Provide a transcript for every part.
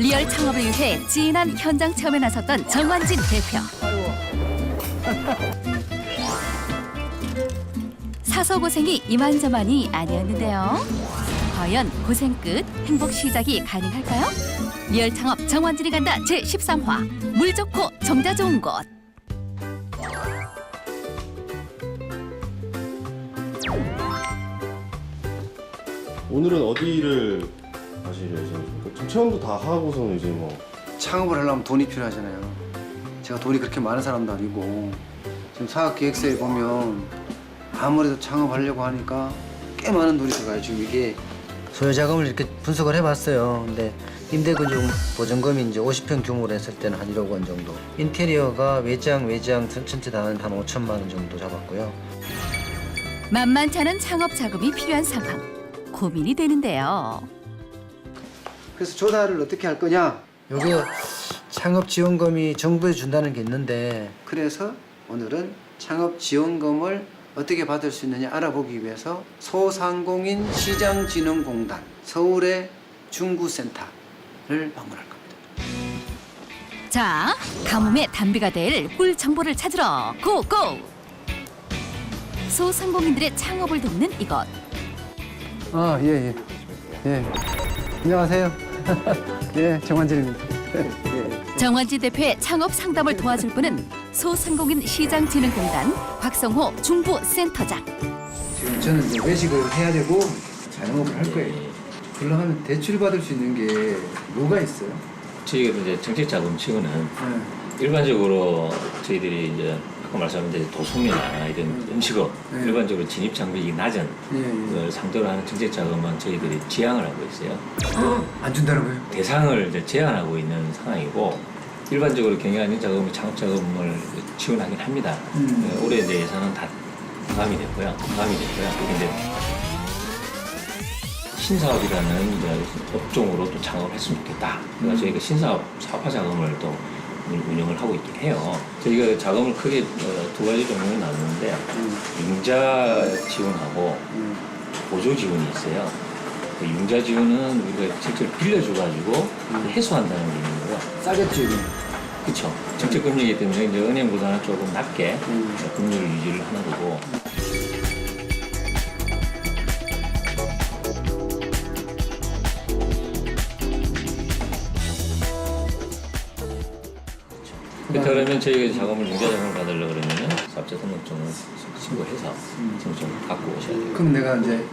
리얼 창업을 위해 진한 현장 체험에 나섰던 정환진 대표. 사서 고생이 이만저만이 아니었는데요. 과연 고생 끝 행복 시작이 가능할까요? 리얼 창업 정환진이 간다 제13화 물 좋고 정자 좋은 곳. 오늘은 어디를 가실 예정이십니까? 지금 체험도 다 하고서는 이제 뭐 창업을 하려면 돈이 필요하잖아요. 제가 돈이 그렇게 많은 사람도 아니고 지금 사업계획서에 보면 아무래도 창업하려고 하니까 꽤 많은 돈이 들어가요. 지금 이게 소요자금을 이렇게 분석을 해봤어요. 근데 임대건축 보증금이 이제 50평 규모로 했을 때는 한 1억 원 정도. 인테리어가 외장 전체 다 한 5천만 원 정도 잡았고요. 만만치 않은 창업 자금이 필요한 상황. 고민이 되는데요. 그래서 조사를 어떻게 할 거냐? 요게 창업지원금이 정부에 준다는 게 있는데 그래서 오늘은 창업지원금을 어떻게 받을 수 있느냐 알아보기 위해서 소상공인 시장진흥공단 서울의 중구센터를 방문할 겁니다. 자, 가뭄에 단비가 될 꿀 정보를 찾으러 고고! 소상공인들의 창업을 돕는 이곳. 아, 예. 안녕하세요. 예, 정환진입니다. 예. 정환진 대표의 창업 상담을 도와줄 분은 소상공인 시장진흥공단 곽성호 중부센터장. 지금 저는 이제 외식을 해야 되고 자영업을 할 거예요. 그러면 대출 받을 수 있는 게 뭐가 있어요? 저희가 이제 정책자금 지원은 네. 일반적으로 저희들이 이제 아까 말씀하신 이제 도소매나 이런 음식업 네. 일반적으로 진입 장벽이 낮은 예. 그 상대로 하는 정책자금은 저희들이 지양을 하고 있어요. 안 준다는 거예요? 대상을 이제 제한하고 있는 상황이고 일반적으로 경영하는 자금이 창업자금을 지원하긴 합니다. 올해 이제 예산은 다 마감이 됐고요. 근데 신사업이라는 이제 업종으로 또 창업을 했으면 좋겠다. 그래서 저희가 신사업 사업화 자금을 또 운영을 하고 있긴 해요. 저희가 자금을 크게 두 가지 종류로 나누는데 융자 지원하고 보조 지원이 있어요. 그 융자 지원은 우리가 직접 빌려줘가지고 해소한다는 게 있는 거고요. 싸겠죠, 이거. 그렇죠. 정책 금리이기 때문에 이제 은행보다는 조금 낮게 금리를 유지를 하는 거고. 그러면 저희가 자금을 융자 자금을 받으려고 그러면은 사업자 등록증을 신고해서 등록증을 갖고 오셔야 돼요. 그럼 내가 이제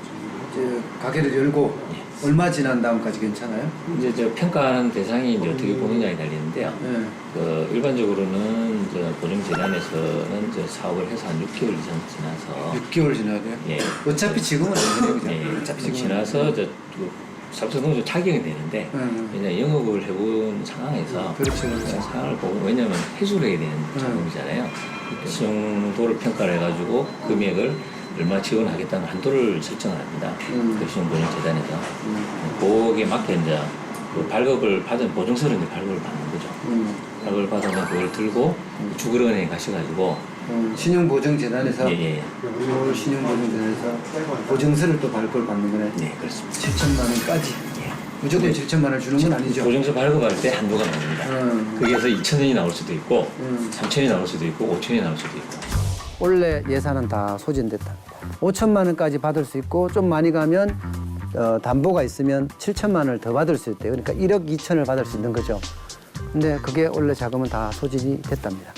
가게를 열고 예. 얼마 지난 다음까지 괜찮아요? 이제 저 평가하는 대상이 이제 어떻게 보느냐에 달리는데요. 네. 그 일반적으로는 이제 보증재단에서는 이제 사업을 해서 한 6개월 이상 지나서 6개월 지나야 돼요? 예. 어차피 지금은 안 되네요, 그죠? 예. 어차피 지금 지금은. 지나서 이제 사업자 등록증 착용이 되는데 이제 영업을 해본 상황에서 그렇죠. 상황을 보고 왜냐하면 회수를 해야 되는 자금이잖아요. 신용도를 평가를 해가지고 금액을 얼마 지원하겠다는 한도를 설정을 합니다. 그 신용보증재단에서 거기에 맞게 이제 그 발급을 받은 보증서를 이제 발급을 받는 거죠. 발급을 받으면 그걸 들고 주거은행에 가셔가지고 신용보증재단에서 예. 서울 신용보증재단에서 보증서를 또 발급을 받는 거네. 네, 그렇습니다. 7천만 원까지. 예. 무조건 7천만 원을 주는 건 아니죠. 보증서 발급할 때 한도가 나옵니다. 거기에서 2천원이 나올 수도 있고 3천원이 나올 수도 있고 5천원이 나올 수도 있고. 원래 예산은 다 소진됐답니다. 5천만 원까지 받을 수 있고 좀 많이 가면 담보가 있으면 7천만 원을 더 받을 수 있대요. 그러니까 1억 2천을 받을 수 있는 거죠. 근데 그게 원래 자금은 다 소진이 됐답니다.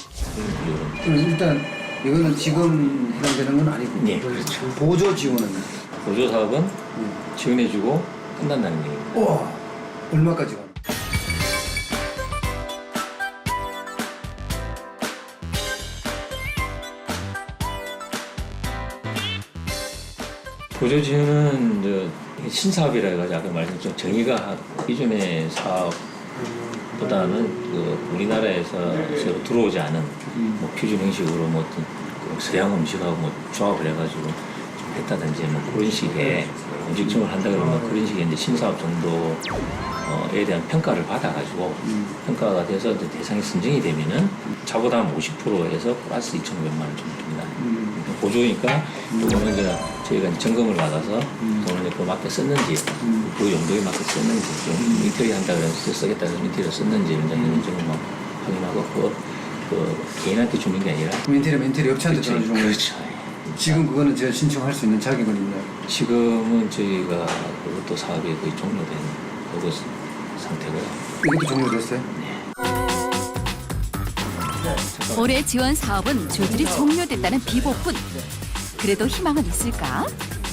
일단 이거는 지금 해당되는 건 아니고 네, 그렇죠. 보조 지원은 보조 사업은 지원해주고 끝난다는 얘기입니다. 우와 얼마까지 가나? 보조 지원은 이제 신사업이라 해가지고 아까 말씀드린 정의가 기존의 사업보다는 그 우리나라에서 새로 들어오지 않은 뭐 표준 형식으로 뭐 어떤 그 서양 음식하고 뭐 조합을 해가지고 좀 했다든지 뭐 그런 식의 음식점을 한다 그러면 그런 식의 이제 신사업 정도에 대한 평가를 받아가지고 평가가 돼서 이제 대상이 선정이 되면은 자보다 50%에서 플러스 2,500만 원 정도 듭니다. 보조니까 그거는 이제 저희가 이제 점검을 받아서 돈을 그 맞게 썼는지 그 용도에 맞게 썼는지 좀 인테리어 한다 그래서 쓰겠다 그래서 인테리어 썼는지 이런 점을 막 확인하고 그 개인한테 주는 게 아니라 인테리어 업체한테 전화 주는 거예요? 그렇죠. 지금 그거는 제가 신청할 수 있는 자격은 있나요? 지금은 저희가 그것도 사업이 거의 종료된 그거 상태고요. 이것도 종료됐어요? 올해 지원 사업은 조들이 종료됐다는 비보뿐. 그래도 희망은 있을까?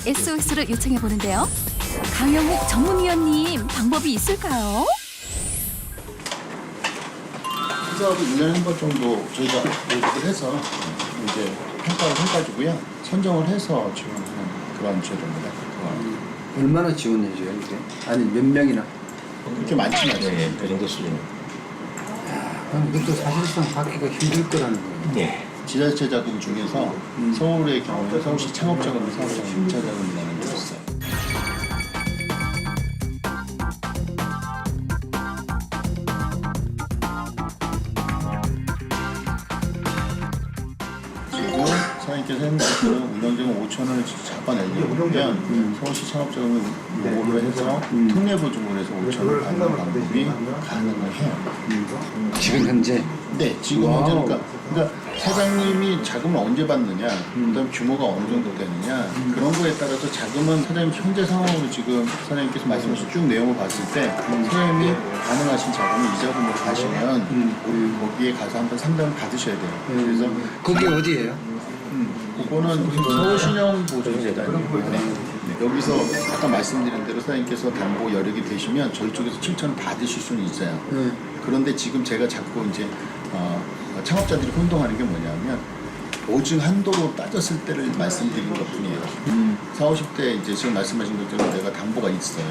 SOS를 요청해 보는데요. 강영욱 전문위원님, 방법이 있을까요? 이 사업을 1년에 한 번 정도 저희가 모집을 해서 이제 평가를 해가지고요. 선정을 해서 지원하는 그런 제도입니다. 얼마나 지원해줘요 이게? 아니 몇 명이나? 그렇게 많지는 않아요. 네, 그 정도 수준. 그럼 이것도 사실상 받기가 힘들 거라는 거예요. 네. 지자체 자금 중에서 서울의 경우에 서울시 창업자금 사업자금 1차 자금이라는 게 있어요. 지금 사장님께서 했는 것들은 운영자금 5천원을 잡아내려고 그러면 서울시 창업자금을 요구를 해서 특례 보증을 해서 5천원을 받는 방법이 가능을 해요. 지금 현재 네, 지금 현재 그러니까 사장님이 자금을 언제 받느냐, 그다음 규모가 어느 정도 되느냐 그런 거에 따라서 자금은 사장님 현재 상황으로 지금 사장님께서 말씀하신 쭉 내용을 봤을 때 사장님이 가능하신 자금을 이 자금으로 가시면 거기에 가서 한번 상담을 받으셔야 돼요. 그래서 거기 어디예요? 그거는 서울신용보증재단이고요. 네. 여기서 아까 말씀드린 대로 사장님께서 담보 여력이 되시면 저희 쪽에서 7천원 받으실 수는 있어요. 그런데 지금 제가 자꾸 이제 창업자들이 혼동하는 게 뭐냐면 보증 한도로 따졌을 때를 말씀드린 것 뿐이에요. 40, 50대 이제 지금 말씀하신 것처럼 내가 담보가 있어요.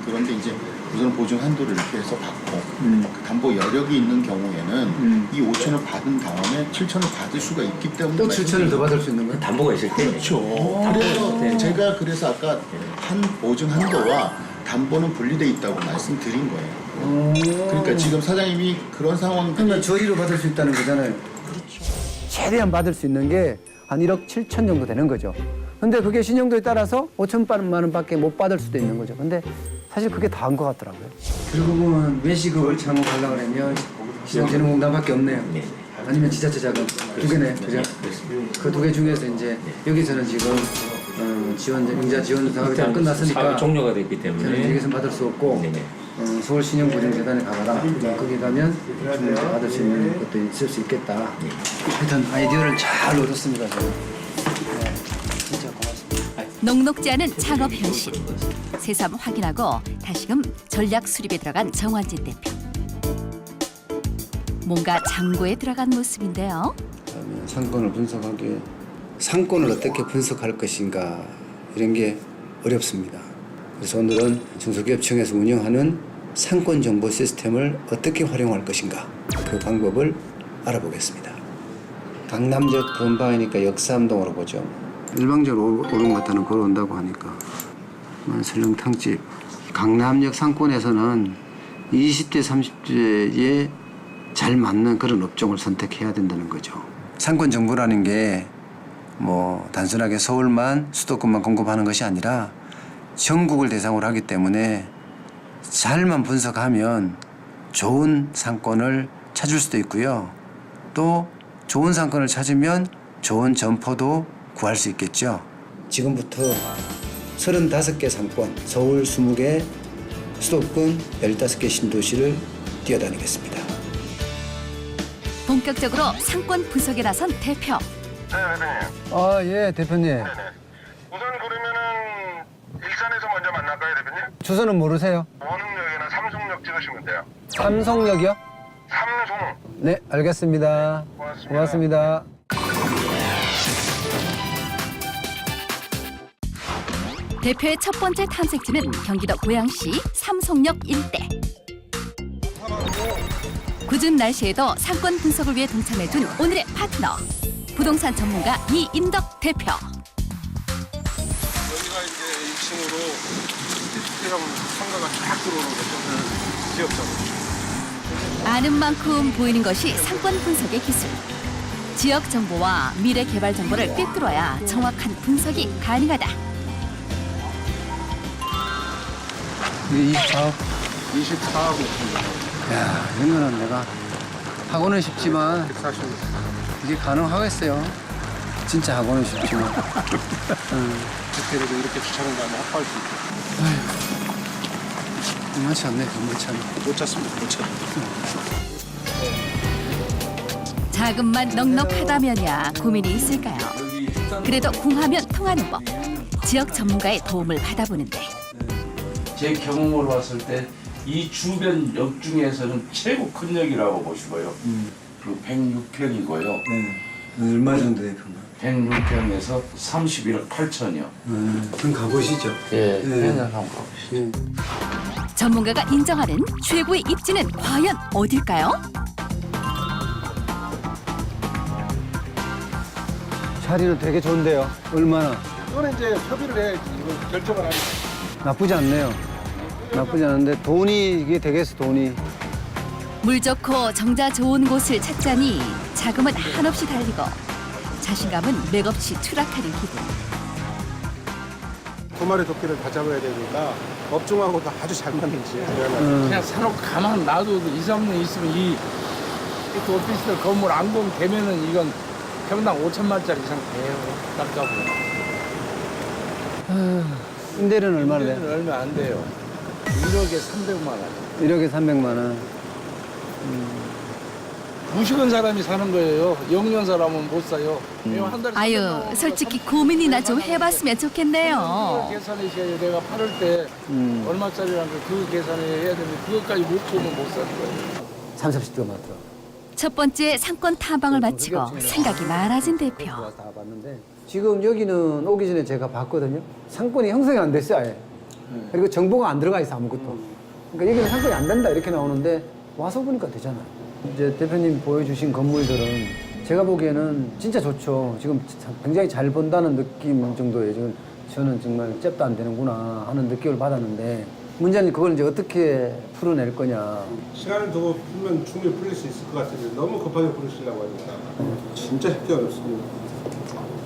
그런데 이제 우선 보증 한도를 이렇게 해서 받고 그 담보 여력이 있는 경우에는 이 5천을 받은 다음에 7천을 받을 수가 있기 때문에 또 7천을 더 받을 수 있는 거예요? 담보가 있을 때. 그렇죠. 그래서 제가 그래서 아까 한 보증 한도와 담보는 분리돼 있다고 말씀드린 거예요. 그러니까 지금 사장님이 그런 상황들이 그러면 저리로 받을 수 있다는 거잖아요. 최대한 받을 수 있는 게 한 1억 7천 정도 되는 거죠. 근데 그게 신용도에 따라서 5천만 원밖에 못 받을 수도 있는 거죠. 근데 사실 그게 다인 것 같더라고요. 결국은 외식업을 창업하려고 그러면 신용진흥공단밖에 없네요. 네. 아니면 지자체 자금 두 개네, 그죠? 그 두 개 중에서 이제 여기서는 지금 지원, 임자 지원 사업이 다 끝났으니까 사업이 종료가 됐기 저는 때문에. 여기서 받을 수 없고 네네. 서울신용보증재단에 가봐라. 거기 가면 받을 수 있는 것도 있을 수 있겠다. 하여튼 아이디어를 잘 얻었습니다. 저는. 네, 진짜 고맙습니다. 녹록지 않은 창업 현실. 새삼 확인하고 다시금 전략 수립에 들어간 정환진 대표. 뭔가 장고에 들어간 모습인데요. 그다음에 상권을 분석하기에 상권을 어떻게 분석할 것인가 이런 게 어렵습니다. 그래서 오늘은 중소기업청에서 운영하는 상권 정보 시스템을 어떻게 활용할 것인가 그 방법을 알아보겠습니다. 강남역 근방이니까 역삼동으로 보죠. 일방적으로 오름마타는 걸어온다고 하니까 설렁탕집. 강남역 상권에서는 20대 30대에 잘 맞는 그런 업종을 선택해야 된다는 거죠. 상권 정보라는 게 뭐 단순하게 서울만 수도권만 공급하는 것이 아니라 전국을 대상으로 하기 때문에 잘만 분석하면 좋은 상권을 찾을 수도 있고요. 또 좋은 상권을 찾으면 좋은 점포도 구할 수 있겠죠. 지금부터 35개 상권, 서울 20개, 수도권 15개 신도시를 뛰어다니겠습니다. 본격적으로 상권 분석에 나선 대표. 네, 대표님. 아, 예, 대표님. 네네. 우선 그러면은 일산에서 먼저 만날까요, 대표님? 주소는 모르세요? 원흥역이나 삼성역 찍으시면 돼요. 삼성역이요? 삼성. 네, 알겠습니다. 고맙습니다. 고맙습니다. 대표의 첫 번째 탐색지는 경기도 고양시 삼성역 일대. 궂은 날씨에도 상권 분석을 위해 동참해준 오늘의 파트너. 부동산 전문가 이인덕 대표. 여기가 이제 1층으로 디스트형 상가가 쫙 들어오는 거죠. 지역적으로. 아는 만큼 보이는 것이 상권 분석의 기술. 지역 정보와 미래 개발 정보를 꿰뚫어야 정확한 분석이 가능하다. 이게 24억. 24하고 야, 이거는 내가 하고는 싶지만 140. 이게 가능하겠어요. 진짜 하고는 싶지만. 그때도 이렇게 주차는 다음에 합할 수 있고. 만만치 않네, 만만치 않네. 못 찾습니다. 못 찾. 자금만 넉넉하다면야 고민이 있을까요? 그래도 궁하면 통하는 법. 지역 전문가의 도움을 받아보는데 제 경험으로 봤을 때 이 주변 역 중에서는 최고 큰 역이라고 보시고요. 그 106평이고요. 네. 얼마 정도 돼요, 그러면? 106평에서 31억 8천이요. 그럼 가보시죠. 예, 네. 한번 가보시죠. 전문가가 인정하는 최고의 입지는 과연 어딜까요? 자리는 되게 좋은데요. 얼마나? 이거는 이제 협의를 해야지. 이거 결정을 하니까. 나쁘지 않네요. 나쁘지 않은데 돈이 이게 되겠어, 돈이. 물 좋고 정자 좋은 곳을 찾자니 자금은 한없이 달리고 자신감은 맥없이 추락하는 기분. 두 마리 토끼를 다 잡아야 되니까 업종하고도 아주 잘 맞는지. 그냥 사놓고 가만 놔둬도 2, 3년 있으면 이 오피스텔 건물 안공되면은 이건 평당 5천만짜리 이상 돼요. 딱 잡으면. 임대료는 얼마나 돼요? 이제는 얼마 안 돼요. 1억에 300만 원. 1억에 300만 원. 무식한 사람이 사는 거예요. 영년 사람은 못 사요. 한 달에 아유, 300만 원 솔직히 고민이나 좀 해봤으면 좋겠네요. 계산이셔야 내가 팔을 때 얼마짜리라는 그 계산을 해야 되는데 그것까지 못 주면 못 사는 거예요. 30, 40대가 많더라. 첫 번째 상권 탐방을 마치고 생각이 많아진 대표. 다 봤는데 지금 여기는 오기 전에 제가 봤거든요. 상권이 형성이 안 됐어요, 아예. 그리고 정보가 안 들어가 있어, 아무것도. 그러니까 여기는 상권이 안 된다 이렇게 나오는데 와서 보니까 되잖아요. 이제 대표님 보여주신 건물들은 제가 보기에는 진짜 좋죠. 지금 굉장히 잘 본다는 느낌 정도예요. 지금 저는 정말 잽도 안 되는구나 하는 느낌을 받았는데 문제는 그걸 이제 어떻게 풀어낼 거냐. 시간을 두고 풀면 충분히 풀릴 수 있을 것 같은데 너무 급하게 풀으시려고 하니까 진짜 쉽게 어렵습니다.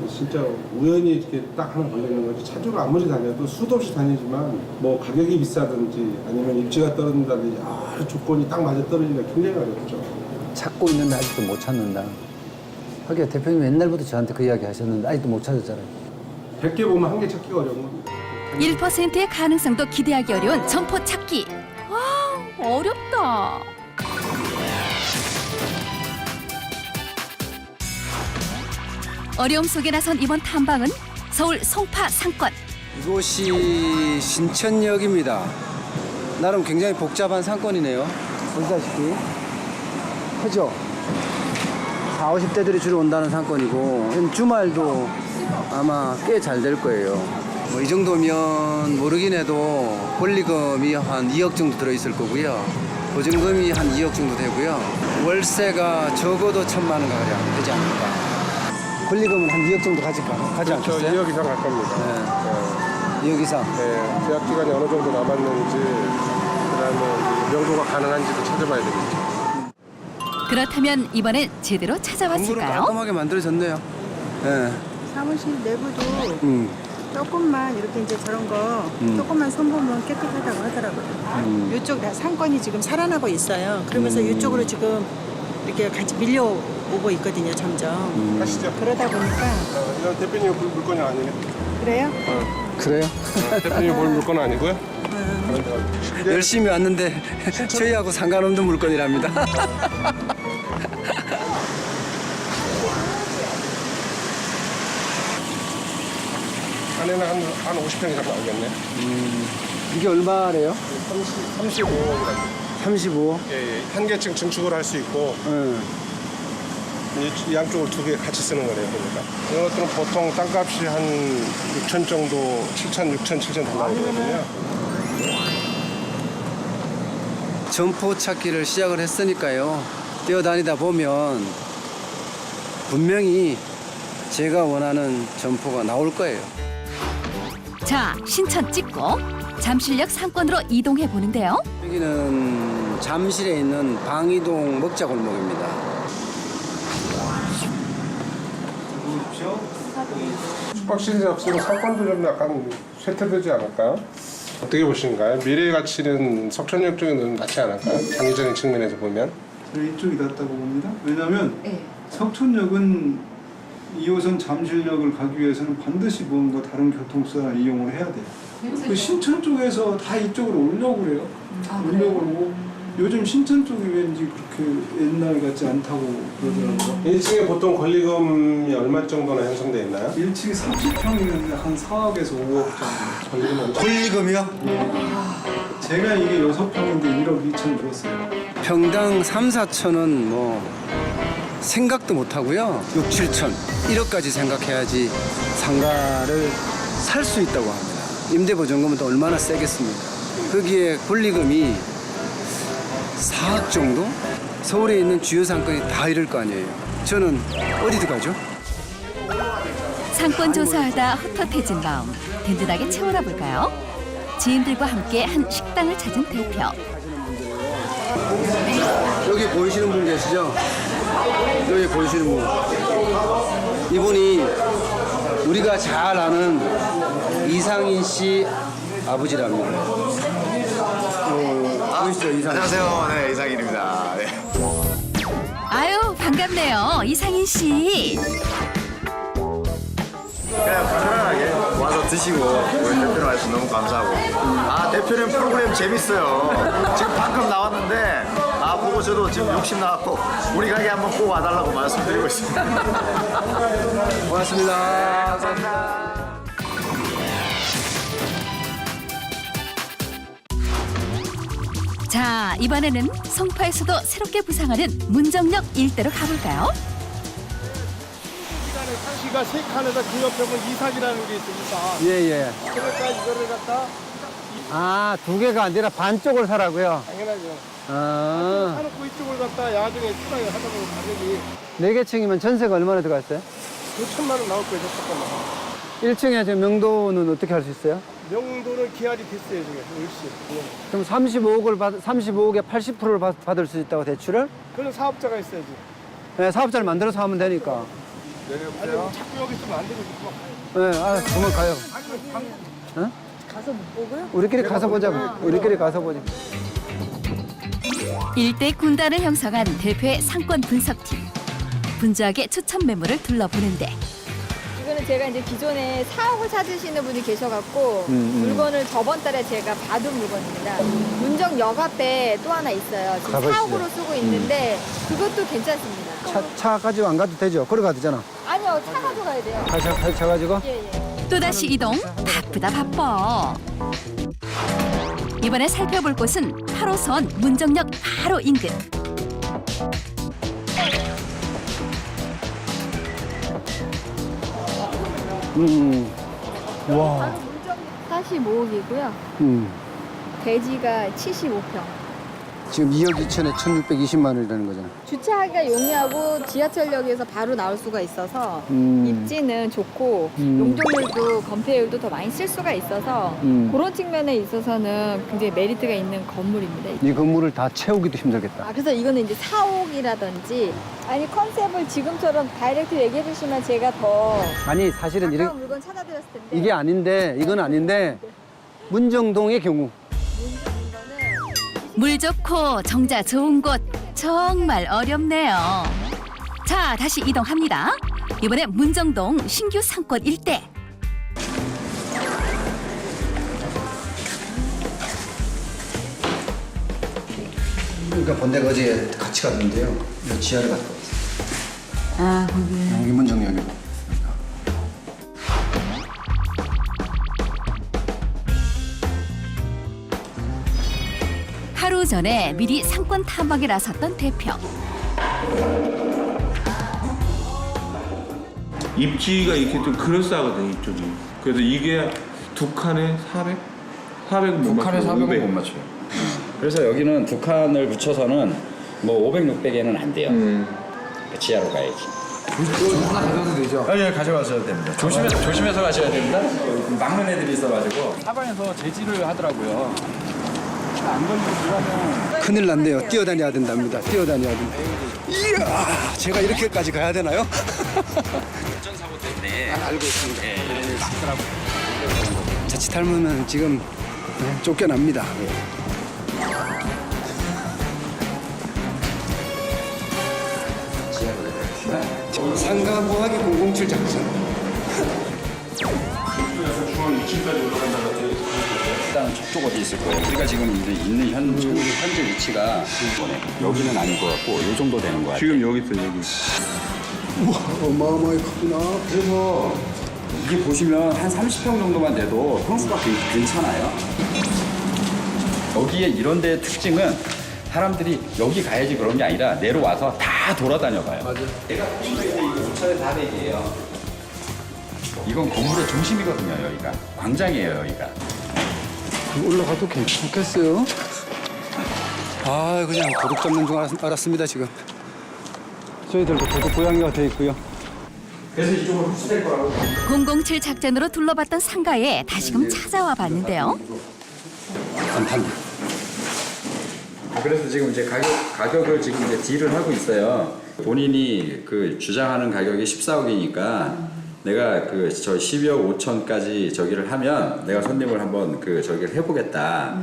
진짜 우연히 이렇게 딱 하나 걸리는 거지 차주로 아무리 다녀도 수도 없이 다니지만 뭐 가격이 비싸든지 아니면 입지가 떨어진다든지 조건이 딱 맞아 떨어지기가 굉장히 어렵죠. 찾고 있는데 아직도 못 찾는다. 하긴 대표님 옛날부터 저한테 그 이야기 하셨는데 아직도 못 찾았잖아요. 100개 보면 한 개 찾기가 어려운 겁니다. 1%의 가능성도 기대하기 어려운 점포 찾기. 와, 어렵다. 어려움 속에 나선 이번 탐방은 서울 송파 상권. 이곳이 신천역입니다. 나름 굉장히 복잡한 상권이네요. 보시다시피 크죠? 40, 50대들이 주로 온다는 상권이고 주말도 아마 꽤 잘 될 거예요. 뭐 이 정도면 모르긴 해도 권리금이 한 2억 정도 들어있을 거고요. 보증금이 한 2억 정도 되고요. 월세가 적어도 1,000만 원 가량 되지 않을까. 권리금은 한 2억 정도 가지 않겠어요? 2억 이상 갈 겁니다. 네. 2억 이상. 네, 계약 기간이 어느 정도 남았는지 그다음에 명도가 가능한지도 찾아봐야 되겠죠. 그렇다면 이번엔 제대로 공부를 찾아봤을까요? 깔끔하게 만들어졌네요. 네. 사무실 내부도 조금만 이렇게 이제 저런 거 조금만 손보면 깨끗하다고 하더라고요. 이쪽 다 상권이 지금 살아나고 있어요. 그러면서 이쪽으로 지금 이렇게 같이 밀려오고 있거든요, 점점. 가시죠. 그러다 보니까 이건 대표님 볼 물건이 아니네. 그래요? 그래요? 대표님 볼 물건은 아니고요. 열심히 왔는데 저희하고 상관없는 물건이랍니다. 안에는 한 50평 이상 나오겠네. 이게 얼마래요? 35억이라고. 35? 예. 한 개층 증축을 할 수 있고 이 양쪽을 두 개 같이 쓰는 거네요, 그러니까. 이런 것들은 보통 땅값이 한 6천 정도, 7천, 6천, 7천 더 나오거든요. 점포 찾기를 시작을 했으니까요. 뛰어다니다 보면 분명히 제가 원하는 점포가 나올 거예요. 자, 신천 찍고 잠실역 상권으로 이동해 보는데요. 여기는 잠실에 있는 방이동 먹자골목입니다. 숙박시설 없으면 상권도 좀 약간 쇠퇴되지 않을까요? 어떻게 보시는가요? 미래 가치는 석촌역 쪽에는 낫지 않을까요? 장기적인 측면에서 보면. 저는 이쪽이 낫다고 봅니다. 왜냐하면 석촌역은 2호선 잠실역을 가기 위해서는 반드시 뭔가 다른 교통수단을 이용을 해야 돼요. 그 신천 쪽에서 다 이쪽으로 오려고 그래요. 오려고 그러고 요즘 신천 쪽이 왠지 그렇게 옛날 같지 않다고 그러더라고요. 1층에 보통 권리금이 얼마 정도나 형성돼 있나요? 1층이 30평이면 한 4억에서 5억 정도. 권리금은 권리금이요? 제가 이게 6평인데 1억 2천 줬어요. 평당 3, 4천은 뭐 생각도 못 하고요. 6, 7천 1억까지 생각해야지 상가를 살 수 있다고 합니다. 임대보증금은 또 얼마나 세겠습니까? 거기에 권리금이 4억 정도? 서울에 있는 주요 상권이 다 이럴 거 아니에요. 저는 어디 들어가죠? 상권 조사하다 헛헛해진 마음 든든하게 채워라 볼까요? 지인들과 함께 한 식당을 찾은 대표. 여기 보이시는 분 계시죠? 여기 보이시는 분. 이분이 우리가 잘 아는 이상인 씨 아버지랍니다. 보이시죠, 이상인? 안녕하세요. 네, 이상인입니다. 네. 아유 반갑네요 이상인 씨. 그냥 편안하게 와서 드시고 우리 대표로 와서 너무 감사하고. 아, 대표님 프로그램 재밌어요. 지금 방금 나왔는데 보고 저도 지금 욕심 나왔고 우리 가게 한번 꼭 와달라고 말씀드리고 있습니다. 고맙습니다. 감사합니다. 자 이번에는 송파에서도 새롭게 부상하는 문정역 일대로 가볼까요? 택시가 3칸에다 그 옆에 보면 이산이라는 게 있으니까 예. 그러니까 이거를 갖다 아, 2개가 아니라 반쪽을 사라고요? 당연하죠. 아, 사놓고 이쪽을 갖다 야중에 추가를 하다 보면 가격이 4개 층이면 전세가 얼마나 들어갔어요? 5천만 원 나올 거예요. 잠깐만. 1층에 저 명도는 어떻게 할 수 있어요? 명도는 기한이 됐어요. 지금 일시. 그럼 35억에 80%를 받을 수 있다고 대출을? 그런 사업자가 있어야지. 네, 사업자를 만들어서 하면 되니까. 아니 자꾸 여기 있으면 안 되고 네, 그러면 가요. 어? 가서 못 보고요? 우리끼리 가서 보자고. 우리끼리 가서 보자. 일대 군단을 형성한 대표의 상권 분석팀. 분주하게 추천 매물을 둘러보는데 이거는 제가 이제 기존에 4억을 찾으시는 분이 계셔갖고 물건을 저번 달에 제가 받은 물건입니다. 문정역 앞에 또 하나 있어요. 지금 가보시죠. 4억으로 쓰고 있는데 그것도 괜찮습니다. 차 가지고 안 가도 되죠? 걸어가도 되잖아. 아니요, 차 가져가야 돼요. 차 가지고? 예. 또다시 이동. 바쁘다 바빠. 이번에 살펴볼 곳은 8호선 문정역 바로 인근. 와. 바로 문정역 45억이고요. 대지가 75평. 지금 2억 2천에 1,620만 원이라는 거잖아. 주차하기가 용이하고 지하철역에서 바로 나올 수가 있어서 입지는 좋고 용적률도 건폐율도 더 많이 쓸 수가 있어서 그런 측면에 있어서는 굉장히 메리트가 있는 건물입니다. 이 건물을 다 채우기도 힘들겠다. 그래서 이거는 이제 4억이라든지 아니 컨셉을 지금처럼 다이렉트 얘기해 주시면 제가 더 아니 사실은 가까운 물건 찾아드렸을 텐데 이게 아닌데 이건 아닌데 문정동의 경우 물 좋고 정자 좋은 곳 정말 어렵네요. 자, 다시 이동합니다. 이번엔 문정동 신규 상권 일대. 그러니까 본 데가 어제 같이 갔는데요. 여기 지하를 갔다 왔어요. 거기. 여기 문정역이고. 하루 전에 미리 상권 탐방에 나섰던 대표. 입지가 이렇게 좀 그럴싸하거든요, 이쪽이. 그래서 이게 2칸에 400? 400은 못 맞춰요. 400은 못 맞춰요. 그래서 여기는 2칸을 붙여서는 뭐 500, 600에는 안 돼요. 지하로 가야지. 하나 가져도 되죠? 예, 가져가셔도 됩니다. 조심해서 가셔야 됩니다. 막는 애들이 있어가지고. 사방에서 제지를 하더라고요. 안 걸리고 들어가면 큰일 났네요. 뛰어다녀야 된답니다. 뛰어다녀야 된다. 이야, 제가 이렇게까지 가야 되나요? 운전사고 때문에 네. 알고 있습니다. 자칫하면 지금 쫓겨납니다. 상가보하기 007 작전. 중앙 2층까지 올라간다고 되어 있어요. 일단 저쪽 어디 있을 거예요. 우리가 지금 이제 있는 현재 위치가 여기는 아닌 것 같고 이 정도 되는 것 같아요. 지금 여기 있어 여기. 우와, 어마어마하게 크구나. 그래서 이게 보시면 한 30평 정도만 돼도 평수가 괜찮아요. 여기에 이런 데의 특징은 사람들이 여기 가야지 그런 게 아니라 내려와서 다 돌아다녀 봐요. 맞아요. 내가 보시면 이제 이거 5차례 400이에요. 이건 건물의 중심이거든요, 여기가. 광장이에요, 여기가. 올라가도 괜찮겠어요? 아, 그냥 도둑 잡는 줄 알았습니다, 지금. 저희들도 도둑 고양이가 돼 있고요. 그래서 이쪽으로 흡수될 거라고. 007 작전으로 둘러봤던 상가에 다시금 찾아와 봤는데요. 간판. 그래서 지금 이제 가격을 지금 이제 딜을 하고 있어요. 본인이 그 주장하는 가격이 14억이니까 내가 저 12억 5천까지 저기를 하면 내가 손님을 한번 저기를 해보겠다.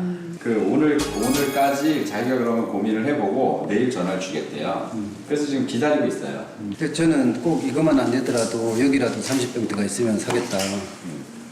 오늘까지 자기가 그러면 고민을 해보고 내일 전화를 주겠대요. 그래서 지금 기다리고 있어요. 근데 저는 꼭 이것만 안 되더라도 여기라도 30평대가 있으면 사겠다.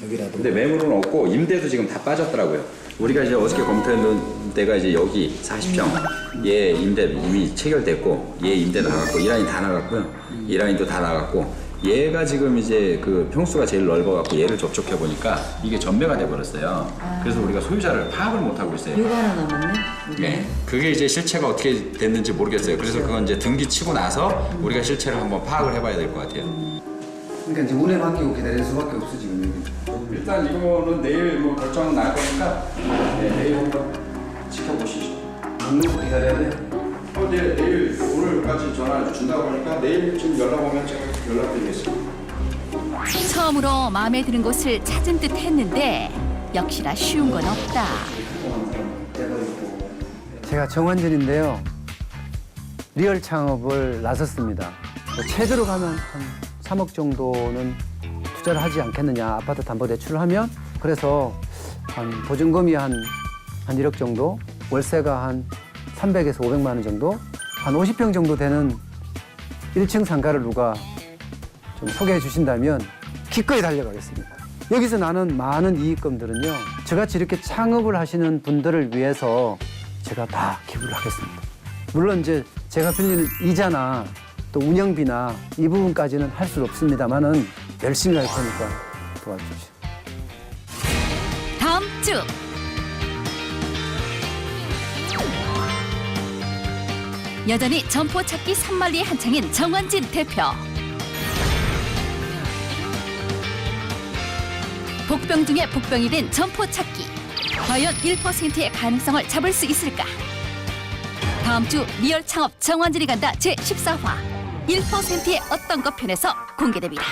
여기라도. 근데 매물은 없고 임대도 지금 다 빠졌더라고요. 우리가 이제 어저께 검토했던 데가 이제 여기 40평. 얘 임대 이미 체결됐고 얘 임대 나갔고 이 라인 다 나갔고요. 이 라인도 다 나갔고 얘가 지금 이제 평수가 제일 넓어갖고 얘를 접촉해 보니까 이게 전매가 돼버렸어요. 그래서 우리가 소유자를 파악을 못 하고 있어요. 이거 하나 남았네. 네, 그게 이제 실체가 어떻게 됐는지 모르겠어요. 그래서 그건 이제 등기 치고 나서 우리가 실체를 한번 파악을 해봐야 될 것 같아요. 그러니까 이제 운에 맡기고 기다릴 수밖에 없어 지금 여기. 일단 이거는 내일 결정은 날 거니까 내일 한번 지켜보시죠. 못 놓고 기다려야 돼. 내일 오늘까지 전화 준다고 하니까 내일 좀 연락 오면 제가 연락드리겠습니다. 처음으로 마음에 드는 곳을 찾은 듯 했는데 역시나 쉬운 건 없다. 제가 정환진인데요. 리얼 창업을 나섰습니다. 최대로 가면 한 3억 정도는 투자를 하지 않겠느냐. 아파트 담보대출을 하면. 그래서 한 보증금이 한 1억 정도, 월세가 한 300에서 500만 원 정도, 한 50평 정도 되는 1층 상가를 누가 좀 소개해 주신다면 기꺼이 달려가겠습니다. 여기서 나는 많은 이익금들은요, 저같이 이렇게 창업을 하시는 분들을 위해서 제가 다 기부를 하겠습니다. 물론 이제 제가 빌리는 이자나 또 운영비나 이 부분까지는 할 수 없습니다만은 열심히 할 테니까 도와주십시오. 다음 주 여전히 점포 찾기 산만리에 한창인 정환진 대표. 복병 중에 복병이 된 점포 찾기. 과연 1%의 가능성을 잡을 수 있을까? 다음 주 리얼 창업 정환진이 간다 제14화 1%의 어떤 것 편에서 공개됩니다.